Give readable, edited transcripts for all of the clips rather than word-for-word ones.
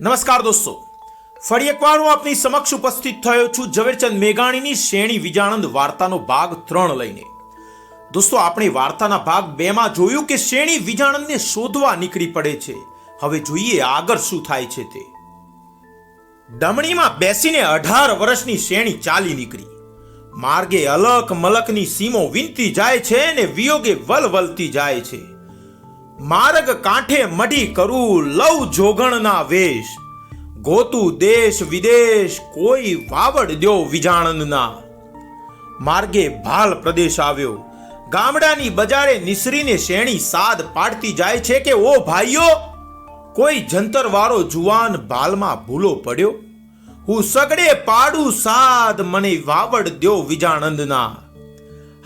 નમસ્કાર દોસ્તો, ફરી એકવાર હું આપની સમક્ષ ઉપસ્થિત થયો છું ઝવેરચંદ મેઘાણીની શેણી વિજાણંદ વાર્તાનો ભાગ 3 લઈને. દોસ્તો, આપણે વાર્તાના ભાગ 2 માં જોયું કે શેણી વિજાણંદને શોધવા નીકળી પડે છે. હવે જોઈએ આગળ શું થાય છે તે. ડમણીમાં બેસીને 18 વર્ષની શેણી ચાલી નીકળી. માર્ગે અલક મલકની સીમો વીંતતી જાય છે ને વિયોગે વલવલતી જાય છે. માર્ગ કાંઠે મઢી કરું લવ જોગણના વેશ, ગોતું દેશ વિદેશ કોઈ વાવડ દ્યો વિજાણંદના. માર્ગે ભાલ પ્રદેશ આવ્યો. ગામડાની બજારે નિસરીને શેણી સાદ પાડતી જાય છે કે ઓ ભાઈઓ, કોઈ જંતરવાળો જુવાન ભાલમાં ભૂલો પડ્યો, હું સગડે પાડું સાદ મને વાવડ દ્યો વિજાણંદના.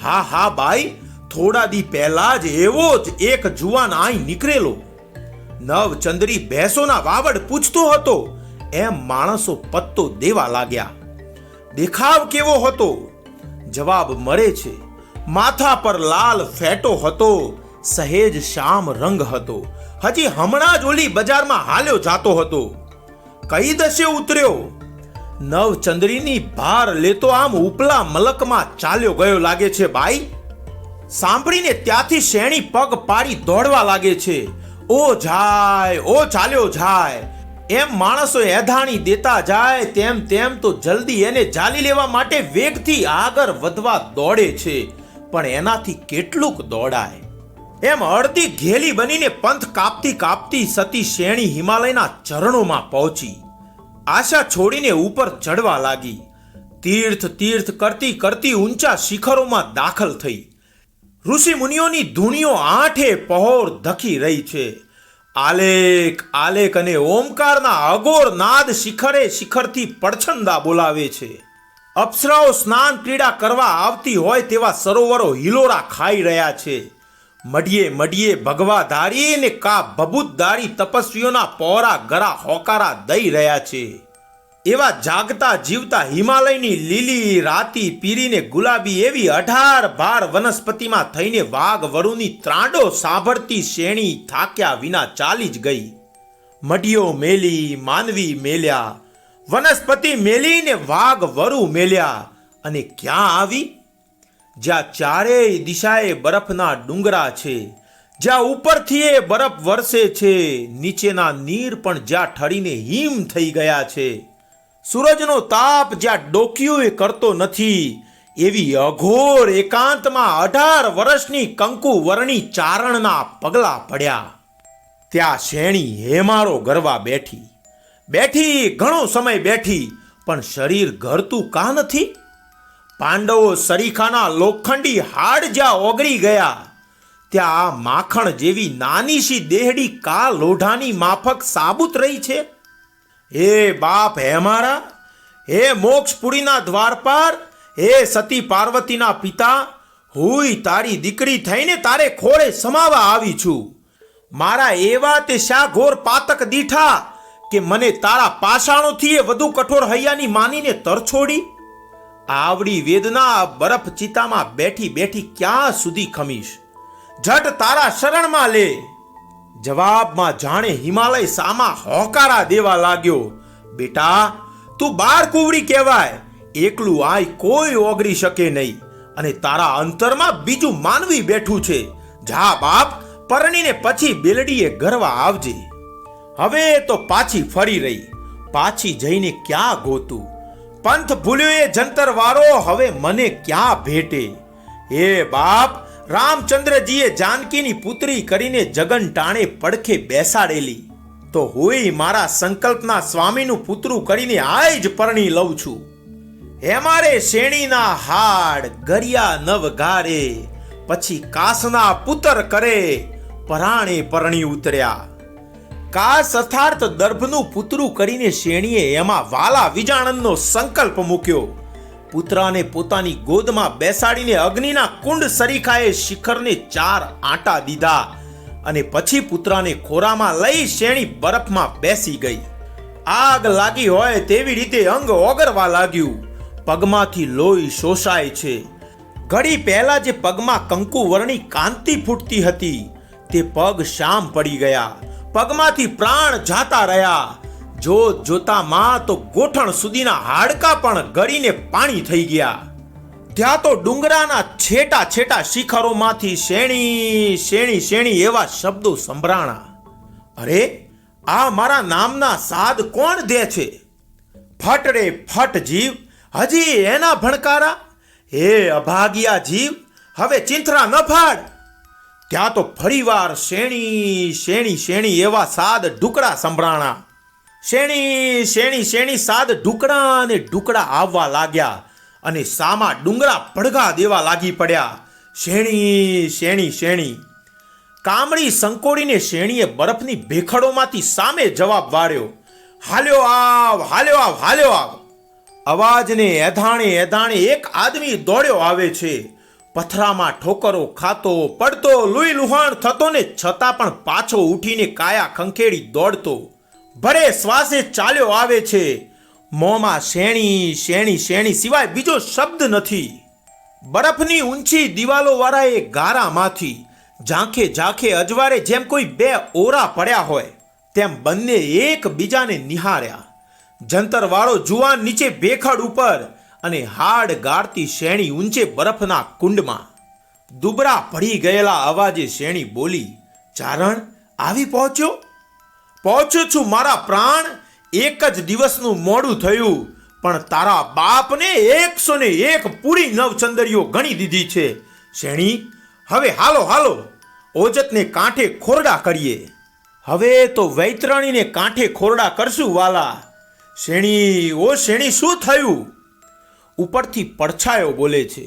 હા હા ભાઈ, થોડા દી પહેલા જ એવો જ એક જુવાન અહીં નીકળેલો. નવચંદ્રી ભેંસોના વાવડ પૂછતો હતો એમ માણસો પત્તો દેવા લાગ્યા. દેખાવ કેવો હતો? જવાબ મળે છે, માથા પર લાલ ફેટો હતો, સહેજ શ્યામ રંગ હતો, હજી હમણાં જ ઓલી બજારમાં હાલ્યો જાતો હતો. કઈ દશે ઉતર્યો? નવચંદ્રીની ભાર લેતો આમ ઉપલા મલકમાં ચાલ્યો ગયો લાગે છે ભાઈ. સાંભળીને ત્યાંથી શેણી પગ પાડી દોડવા લાગે છે. ઓ જાય, ઓ ચાલ્યો જાય એમ માણસો એધાણી દેતા જાય તેમ તેમ તો જલ્દી એને જાલી લેવા માટે વેગથી આગળ વધવા દોડે છે. પણ એનાથી કેટલુંક દોડાય? એમ અડધી ઘેલી બનીને પંથ કાપતી કાપતી સતી શેણી હિમાલયના ચરણોમાં પહોંચી. આશા છોડીને ઉપર ચડવા લાગી. તીર્થ તીર્થ કરતી કરતી ઊંચા શિખરોમાં દાખલ થઈ. ઋષિ મુનિઓની ધૂણીઓ આઠે પહોર ધકી રહી છે. આલેક આલેક અને ઓમકારના અઘોર નાદ શિખરે શિખરથી પડછંદા બોલાવે છે. અપ્સરાઓ સ્નાન ક્રીડા કરવા આવતી હોય તેવા સરોવરો હિલોરા ખાઈ રહ્યા છે. મઢીએ મઢીએ ભગવા ધારી ને કા ભભૂત ધારી તપસ્વીઓના પહોરા ગરા હોકારા દઈ રહ્યા છે. એવા જાગતા જીવતા હિમાલયની લીલી રાતી પીરીને ગુલાબી એવી 18 ભાર વનસ્પતિમાં થઈને વાઘ વરુની ત્રાંડો સાંભળતી શેણી થાક્યા વિના ચાલી જ ગઈ. મઢીઓ મેલી, માનવી મેલ્યા, વનસ્પતિ મેલીને વાઘ વરુ મેલ્યા અને ક્યાં આવી? જ્યાં ચારેય દિશાએ બરફના ડુંગરા છે, જ્યાં ઉપરથી એ બરફ વરસે છે, નીચેના નીર પણ જ્યાં ઠરીને હિમ થઈ ગયા છે, સૂરજનો તાપ જ્યાં ડોકિયું કરતો નથી, એવી અઘોર એકાંતમાં 18 વર્ષની કંકુ વર્ણી ચારણના પગલા પડ્યા. ત્યાં શેણી હેમારો ગરવા બેઠી. બેઠી ઘણો સમય બેઠી, પણ શરીર ઘરતું કા નથી? પાંડવો સરીખાના લોખંડી હાડ જ્યાં ઓગળી ગયા, ત્યાં આ માખણ જેવી નાનીશી દેહડી કા લોઢાની માફક સાબુત રહી છે? હે બાપ હેમારા, હે મોક્ષપુરીના દ્વારપાર, હે સતી પાર્વતીના પિતા, હુંય તારી દીકરી થઈને તારે ખોળે સમાવા આવી છું. મારા એવા તે શા ઘોર પાતક દીઠા કે મને તારા પાષાણોથી એ વધુ કઠોર હૈયાની માનીને તરછોડી? આવડી વેદના બરફ ચિતામાં બેઠી બેઠી ક્યાં સુધી ખમીશ? ઝટ તારા શરણમાં લે. જવાબમાં જાણે હિમાલય સામા હોકારા દેવા લાગ્યો. બેટા, તું બાર કુવડી કહેવાય, એકલું આય કોઈ ઓગળી શકે નહીં, અને તારા અંતરમાં બીજું માનવી બેઠું છે. જા બાપ, પરણીને પછી બેલડીએ ગરવા આવજે. હવે તો પાછી ફરી રહી, પાછી જઈને ક્યાં ગોતું? પંથ ભૂલ્યો એ જંતરવાળો હવે મને ક્યાં ભેટે? હે બાપ, રામચંદ્રજીએ જાનકીની પુત્રી કરીને જગન ટાણે પડખે બેસાડેલી, તો હું મારા સંકલ્પના સ્વામીનું પુત્રું કરીને આય જ પરણી લઉં છું. હેમારે શેણીના હાડ ગરિયા નવ ગારે, પછી કાસના પુત્ર કરે પરાણે પરણી ઉતર્યા. કાસ અર્થાત દર્ભનું પુત્રું કરીને શેણીએ એમાં વાલા વિજાણંદનો સંકલ્પ મૂક્યો. પુત્રાને પોતાની ગોદમાં બેસાડીને અગ્નિના કુંડ સરીખાએ શિખરને 4 આંટા દીધા અને પછી પુત્રાને ખોરામાં લઈ શેણી બરફમાં બેસી ગઈ. આગ લાગી હોય તેવી રીતે અંગ ઓગળવા લાગ્યું. પગમાંથી લોહી શોષાય છે. ઘડી પહેલા જે પગમાં કંકુ વર્ણી કાંતિ ફૂટતી હતી તે પગ શામ પડી ગયા. પગમાંથી પ્રાણ જાતા રહ્યા. જોત જોતામાં તો ગોઠણ સુધીના હાડકા પણ ગળીને પાણી થઈ ગયા. ત્યાં તો ડુંગરાના છેટા છેટા શિખરોમાંથી શેણી શેણી શેણી એવા શબ્દો સંભળાણા. અરે, આ મારા નામના સાદ કોણ દે છે? ફટ રે ફટ જીવ, હજી એના ભણકારા? હે અભાગિયા જીવ, હવે ચિંથરા ન ફાડ. ત્યાં તો ફરીવાર શેણી શેણી શેણી એવા સાદ ઢુકડા સંભળાણા. શેણી શેણી શેણી સાદ ઢુકડા અને ઢુકડા આવવા લાગ્યા અને સામા ડુંગરા પડઘા દેવા લાગી પડ્યા. શેણી શેણી શેણી. કામળી સંકોડીને શેણીએ બરફની ભેખડોમાંથી સામે જવાબ વાળ્યો. હાલ્યો આવ, હાલ્યો આવ, હાલ્યો આવ. અવાજને એધાણે એધાણે એક આદમી દોડ્યો આવે છે. પથરામાં ઠોકરો ખાતો, પડતો, લુઈ લુહાણ થતો ને છતાં પણ પાછો ઉઠીને કાયા ખંખેડી દોડતો ભરે શ્વાસે ચાલ્યો આવે છે. મોંમાં શેણી શેણી શેણી સિવાય બીજો શબ્દ નથી. બરફની ઊંચી દિવાલો વાળા એ ગારામાંથી ઝાંખે ઝાંખે અજવાળે જેમ કોઈ બે ઓરા પડ્યા હોય તેમ બંને એકબીજાને નિહાળ્યા. જંતરવાળો જુવાન નીચે ભેખડ ઉપર અને હાડ ગાળતી શેણી ઊંચે બરફના કુંડમાં. દુબળા પડી ગયેલા અવાજે શેણી બોલી, ચારણ આવી પહોંચ્યો? પહોંચ્યો છું મારા પ્રાણ. એક જ દિવસનું મોડું થયું, પણ તારા બાપને 101 પૂરી નવચંદરીઓ ગણી દીધી છે. શેણી, હવે હાલો હાલો, ઓજતને કાંઠે ખોરડા કરીએ. હવે તો વૈતરણીને કાંઠે ખોરડા કરશું વાલા. શેણી, ઓ શેણી, શું થયું? ઉપરથી પડછાયો બોલે છે,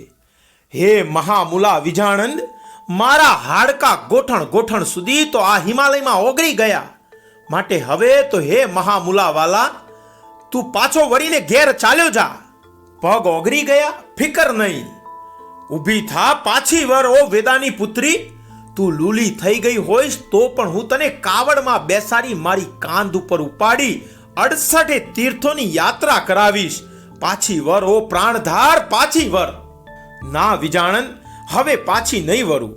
હે મહામુલા વિજાણંદ, મારા હાડકા ગોઠણ ગોઠણ સુધી તો આ હિમાલયમાં ઓગળી ગયા. માટે હવે તો હે મહામુલાવાલા, તું પાછો વળીને ઘેર ચાલ્યો જા. પગ ઓગળી ગયા, ફિકર નહીં. ઊભી થા, પાછી વર ઓ વેદાની પુત્રી. તું લૂલી થઈ ગઈ હોઈશ તો પણ હું તને કાવડમાં બેસાડી મારી કાંધ ઉપર ઉપાડી 68 તીર્થોની યાત્રા કરાવીશ. પાછી વર ઓ પ્રાણધાર, પાછી વર. ના વિજાણન, હવે પાછી નહીં વરું.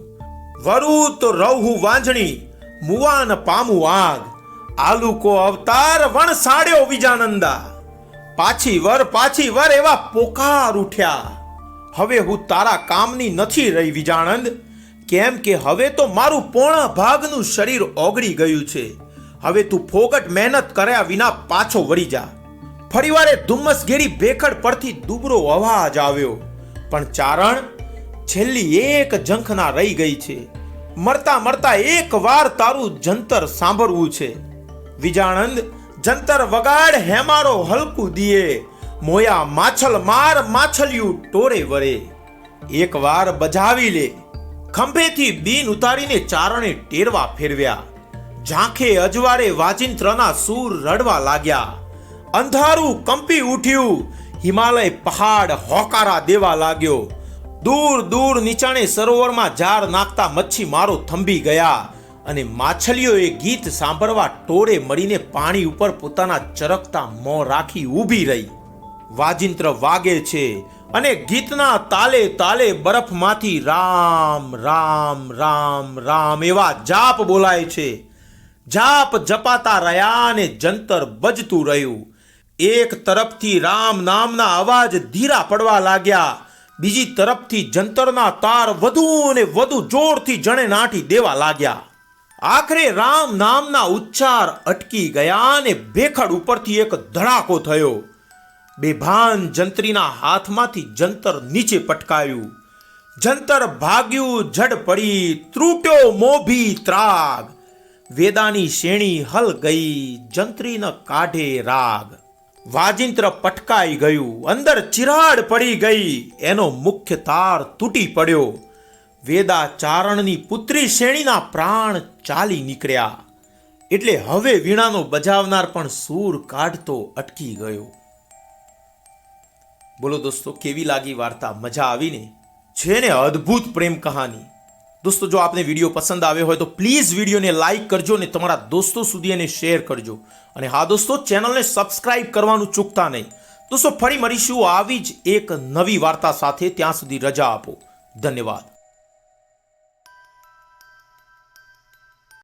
વરું તો રહું વાંજણી, મુવાન પામું આગ. આલુકો અવતાર વણસાડ્યો વિજાનંદા. પાછી વર એવા પોકાર ઉઠ્યા. હવે હું તારા કામની નથી રહી વિજાણંદ, કેમ કે હવે તો મારું પોણા ભાગનું શરીર ઓગળી ગયું છે. હવે તું ફોગટ મહેનત કર્યા વિના પાછો વળી જા. ફરીવારે ધુમ્મસઘેરી ભેખડ પરથી દુબળો અવાજ આવ્યો, પણ ચારણ, છેલ્લી એક ઝંખના રહી ગઈ છે. મરતા મરતા એક વાર તારું જંતર સાંભળવું છે. વિજાણંદ, જંતર વગાડ હેમારો હલકું દિયે. મોયા માછલ માર, માછલિયું ટોરે વરે. એક વાર બજાવી લે. ખંભેથી બીન ઉતારીને ચારણે ટેરવા ફેરવ્યા. ઝાંખે અજવાળે વાજિંત્રના સૂર રડવા લાગ્યા. અંધારું કંપી ઉઠ્યું. હિમાલય પહાડ હોકારા દેવા લાગ્યો. દૂર દૂર નીચાણે સરોવરમાં જાર નાખતા મચ્છી મારો થંભી ગયા અને માછલીઓએ ગીત સાંભળવા ટોળે મળીને પાણી ઉપર પોતાના ચરકતા મોં રાખી ઊભી રહી. વાજિંત્ર વાગે છે અને ગીતના તાલે તાલે બરફમાંથી રામ રામ રામ રામ એવા જાપ બોલાય છે. જાપ જપાતા રહ્યા અને જંતર બજતું રહ્યું. એક તરફથી રામ નામના અવાજ ધીરા પડવા લાગ્યા, બીજી તરફથી જંતરના તાર વધુ અને વધુ જોરથી જણે નાઠી દેવા લાગ્યા. આખરે રામ નામના ઉચ્ચાર અટકી ગયા અને ભેખડ ઉપરથી એક ધડાકો થયો. બેભાન જંત્રીના હાથમાંથી જંતર નીચે પટકાયું. જંતર ભાગ્યું, જડ પડી, ત્રૂટ્યો મોભી ત્રાગ. વેદાની શેણી હલ ગઈ, જંત્રી ન કાઢે રાગ. વાજિંત્ર પટકાઈ ગયું, અંદર ચિરાડ પડી ગઈ, એનો મુખ્ય તાર તૂટી પડ્યો. વેદા ચારણની પુત્રી શેણીના પ્રાણ ચાલી નીકળ્યા. એટલે હવે વીણાનો બજાવનાર પણ સૂર કાઢતો અટકી ગયો. બોલો દોસ્તો, કેવી લાગી વાર્તા? મજા આવીને? છે ને અદ્ભુત પ્રેમ કહાની. દોસ્તો, જો આપને વિડીયો પસંદ આવ્યો હોય તો પ્લીઝ વિડીયોને લાઈક કરજો અને તમારા દોસ્તો સુધી એને શેર કરજો. અને હા દોસ્તો, ચેનલને સબસ્ક્રાઇબ કરવાનું ચૂકતા નહીં. દોસ્તો, ફરી મળીશું આવી જ એક નવી વાર્તા સાથે. ત્યાં સુધી રજા આપો. ધન્યવાદ.